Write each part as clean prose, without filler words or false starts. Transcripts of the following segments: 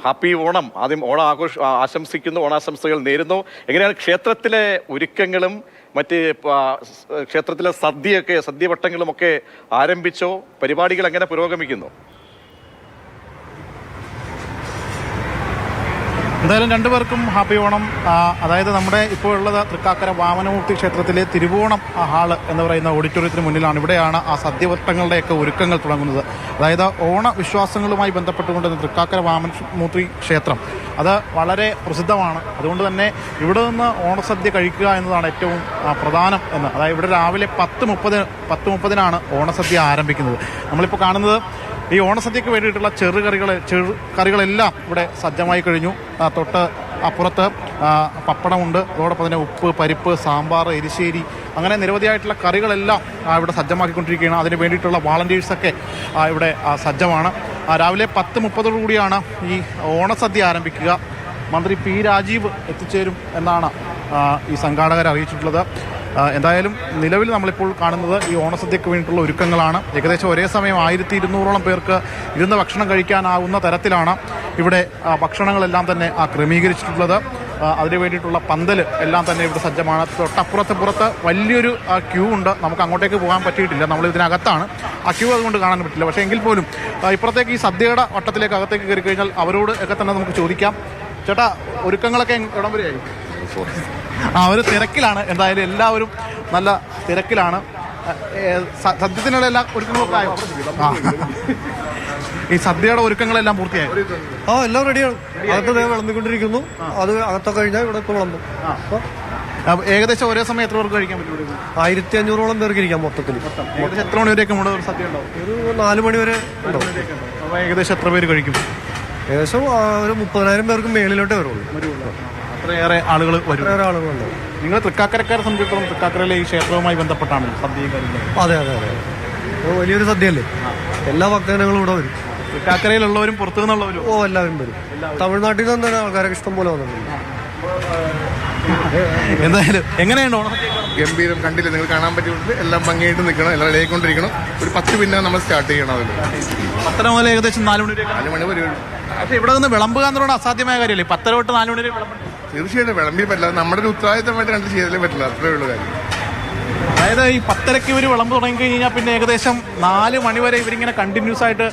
Happy Onam. ആദ്യം ഓണം ആശംസിക്കുന്നു, ഓണാശംസകൾ നേരുന്നു. എങ്ങനെയാണ് ക്ഷേത്രത്തിലെ ഒരുക്കങ്ങളും മറ്റ് ക്ഷേത്രത്തിലെ സദ്യവട്ടങ്ങളുമൊക്കെ ആരംഭിച്ചോ? പരിപാടികൾ എങ്ങനെ പുരോഗമിക്കുന്നു? എന്തായാലും രണ്ടുപേർക്കും ഹാപ്പി ഓണം. അതായത് നമ്മുടെ ഇപ്പോൾ ഉള്ളത് തൃക്കാക്കര വാമനമൂർത്തി ക്ഷേത്രത്തിലെ തിരുവോണം ഹാള് എന്ന് പറയുന്ന ഓഡിറ്റോറിയത്തിന് മുന്നിലാണ്. ഇവിടെയാണ് ആ സദ്യവട്ടങ്ങളുടെയൊക്കെ ഒരുക്കങ്ങൾ തുടങ്ങുന്നത്. അതായത് ഓണ വിശ്വാസങ്ങളുമായി ബന്ധപ്പെട്ടുകൊണ്ട് തൃക്കാക്കര വാമനമൂർത്തി ക്ഷേത്രം അത് വളരെ പ്രസിദ്ധമാണ്. അതുകൊണ്ട് തന്നെ ഇവിടെ നിന്ന് ഓണസദ്യ കഴിക്കുക എന്നതാണ് ഏറ്റവും പ്രധാനം എന്ന്. അതായത് ഇവിടെ രാവിലെ 10:30 ഓണസദ്യ ആരംഭിക്കുന്നത്. നമ്മളിപ്പോൾ കാണുന്നത് ഈ ഓണസദ്യക്ക് വേണ്ടിയിട്ടുള്ള ചെറുകറികളെല്ലാം ഇവിടെ സജ്ജമായി കഴിഞ്ഞു. തൊട്ട് അപ്പുറത്ത് പപ്പടമുണ്ട്, അതോടൊപ്പം തന്നെ ഉപ്പ്, പരിപ്പ്, സാമ്പാർ, എരിശ്ശേരി, അങ്ങനെ നിരവധിയായിട്ടുള്ള കറികളെല്ലാം ഇവിടെ സജ്ജമാക്കിക്കൊണ്ടിരിക്കുകയാണ്. അതിന് വേണ്ടിയിട്ടുള്ള വാളണ്ടിയേഴ്സൊക്കെ ഇവിടെ സജ്ജമാണ്. രാവിലെ 10:30 ഈ ഓണസദ്യ ആരംഭിക്കുക. മന്ത്രി പി രാജീവ് എത്തിച്ചേരും എന്നാണ് ഈ സംഘാടകർ അറിയിച്ചിട്ടുള്ളത്. എന്തായാലും നിലവിൽ നമ്മളിപ്പോൾ കാണുന്നത് ഈ ഓണസദ്യക്ക് വേണ്ടിയിട്ടുള്ള ഒരുക്കങ്ങളാണ്. ഏകദേശം ഒരേ സമയം 1200ഓളം പേർക്ക് ഇരുന്ന് ഭക്ഷണം കഴിക്കാനാവുന്ന തരത്തിലാണ് ഇവിടെ ഭക്ഷണങ്ങളെല്ലാം തന്നെ ക്രമീകരിച്ചിട്ടുള്ളത്. അതിന് വേണ്ടിയിട്ടുള്ള പന്തൽ എല്ലാം തന്നെ ഇവിടെ സജ്ജമാണ്. തൊട്ടപ്പുറത്ത് വലിയൊരു ക്യൂ ഉണ്ട്. നമുക്ക് അങ്ങോട്ടേക്ക് പോകാൻ പറ്റിയിട്ടില്ല, നമ്മൾ ഇതിനകത്താണ്. ആ ക്യൂ അതുകൊണ്ട് കാണാൻ പറ്റില്ല. പക്ഷേ എങ്കിൽ പോലും ഇപ്പുറത്തേക്ക് ഈ സദ്യയുടെ വട്ടത്തിലേക്ക് അകത്തേക്ക് കയറി കഴിഞ്ഞാൽ അവരോട് ഒക്കെ തന്നെ നമുക്ക് ചോദിക്കാം. ചേട്ടാ, ഒരുക്കങ്ങളൊക്കെ ഇടം വരെയായി? ഒരു തിരക്കിലാണ്. എന്തായാലും എല്ലാവരും നല്ല തിരക്കിലാണ്. സദ്യത്തിനുള്ള എല്ലാ ഒരുക്കങ്ങളൊക്കെ ആയോ? ഈ സദ്യയുടെ ഒരുക്കങ്ങളെല്ലാം പൂർത്തിയായി? എല്ലാം റെഡിയാണ്. അകത്ത് വിളമ്പിക്കൊണ്ടിരിക്കുന്നു. അത് അകത്തൊക്കെ കഴിഞ്ഞാൽ ഇവിടെ ഇപ്പോൾ വിളമ്പും. ഏകദേശം ഒരേ സമയം എത്ര പേർക്ക് കഴിക്കാൻ പറ്റും? 1500ഓളം പേർക്ക് ഇരിക്കാം മൊത്തത്തിൽ. ഏകദേശം എത്ര മണി വരെയൊക്കെ നമ്മുടെ സദ്യ ഉണ്ടാവും? ഒരു 4 മണി വരെ ഉണ്ടാവും. അപ്പോൾ ഏകദേശം എത്ര പേര് കഴിക്കും? ഏകദേശം ഒരു 30,000 പേർക്ക് മേളിലോട്ടേ വരുള്ളൂ. അത്രയേറെ ആളുകൾ വരും. ആളുകളുണ്ടാവും. നിങ്ങൾ തൃക്കാക്കരക്കാരെ സംബന്ധിച്ചിടത്തോളം തൃക്കാക്കരയിലെ ഈ ക്ഷേത്രവുമായി ബന്ധപ്പെട്ടാണ് സദ്യയും കാര്യങ്ങളും? അതെ. വലിയൊരു സദ്യയല്ലേ, എല്ലാ ഭക്തജനങ്ങളും ഇവിടെ വരും. തൃക്കാക്കരയിലുള്ളവരും പുറത്തു നിന്നുള്ളവരും? എല്ലാവരും വരും. തമിഴ്നാട്ടിൽ നിന്ന് തന്നെ ആൾക്കാരൊക്കെ ഇഷ്ടം പോലെ വന്നിട്ടുണ്ട്. എന്തായാലും എങ്ങനെയാണ് ഓണസദ്യ? ഗംഭീരം. കണ്ടില്ല, നിങ്ങൾ കാണാൻ പറ്റിയിട്ടുണ്ട്. എല്ലാം ഭംഗിയായിട്ട് നിൽക്കണം, എല്ലാം റെഡിയായിക്കൊണ്ടിരിക്കണം. ഒരു 10 പിന്നെ നമ്മൾ സ്റ്റാർട്ട് ചെയ്യണം. അതിൽ 10 മുതൽ ഏകദേശം 4 മണി വരെ. 4 മണി വരെ. പക്ഷേ ഇവിടെ നിന്ന് വിളമ്പുക എന്നുള്ള അസാധ്യമായ കാര്യമല്ലേ? 10 തൊട്ട് 4 മണി വരെ വിളമ്പും. തീർച്ചയായിട്ടും വിളമ്പി പറ്റില്ല. നമ്മുടെ ഒരു ഉത്തരവാദിത്തമായിട്ട് കണ്ട് ചെയ്താലേ പറ്റില്ല. അത്രേ ഉള്ളൂ കാര്യം. അതായത് ഈ 10:30 ഇവർ വിളമ്പ് തുടങ്ങി കഴിഞ്ഞാൽ പിന്നെ ഏകദേശം 4 മണി വരെ ഇവരിങ്ങനെ കണ്ടിന്യൂസ് ആയിട്ട്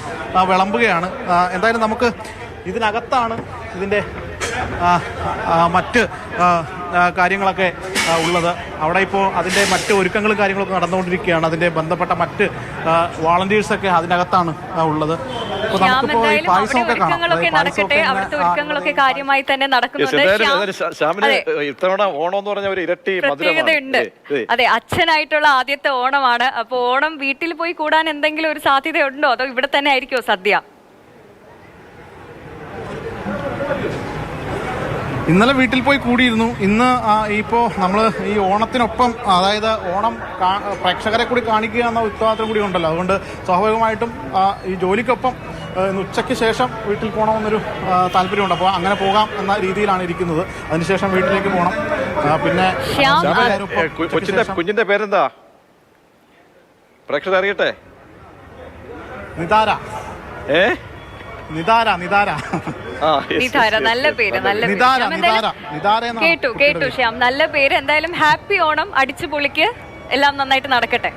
വിളമ്പുകയാണ്. എന്തായാലും നമുക്ക് ഇതിനകത്താണ് ഇതിൻ്റെ മറ്റ് കാര്യങ്ങളൊക്കെ ഉള്ളത്. അവിടെ ഇപ്പോൾ അതിൻ്റെ മറ്റ് ഒരുക്കങ്ങളും കാര്യങ്ങളൊക്കെ നടന്നുകൊണ്ടിരിക്കുകയാണ്. അതിൻ്റെ ബന്ധപ്പെട്ട മറ്റ് വാളണ്ടിയേഴ്സൊക്കെ അതിനകത്താണ് ഉള്ളത്. ഇപ്പോൾ നമുക്കിപ്പോൾ ഈ പായസമൊക്കെ കാണാം. ഒരുക്കങ്ങളൊക്കെ കാര്യമായി തന്നെ നടക്കുന്നുണ്ട്. ഇത്തവണ ഓണം എന്ന് പറഞ്ഞ ഒരു ഇരട്ടി പ്രത്യേകതയുണ്ട്. അതെ, അച്ഛനായിട്ടുള്ള ആദ്യത്തെ ഓണമാണ്. അപ്പോൾ ഓണം വീട്ടിൽ പോയി കൂടാൻ എന്തെങ്കിലും ഒരു സാധ്യതയുണ്ടോ, അതോ ഇവിടെ തന്നെ ആയിരിക്കുമോ സദ്യ? ഇന്നലെ വീട്ടിൽ പോയി കൂടിയിരുന്നു. ഇന്ന് ഇപ്പോൾ നമ്മൾ ഈ ഓണത്തിനൊപ്പം, അതായത് ഓണം പ്രേക്ഷകരെ കൂടി കാണിക്കുക എന്ന ഉത്തരവാദിത്തം കൂടി ഉണ്ടല്ലോ. അതുകൊണ്ട് സ്വാഭാവികമായിട്ടും ഈ ജോലിക്കൊപ്പം ഇന്ന് ഉച്ചയ്ക്ക് ശേഷം വീട്ടിൽ പോകണമെന്നൊരു താല്പര്യമുണ്ട്. അപ്പോൾ അങ്ങനെ പോകാം എന്ന രീതിയിലാണ് ഇരിക്കുന്നത്. അതിനുശേഷം വീട്ടിലേക്ക് പോകണം. പിന്നെ കുഞ്ഞിന്റെ പേരെന്താ? പ്രേക്ഷകർ അറിയട്ടെ. നിതാര. നിതാര. നല്ല പേര്, നല്ല കേട്ടു ശ്യാം, നല്ല പേര്. എന്തായാലും ഹാപ്പി ഓണം. അടിച്ചു പൊളിക്ക്, എല്ലാം നന്നായിട്ട് നടക്കട്ടെ.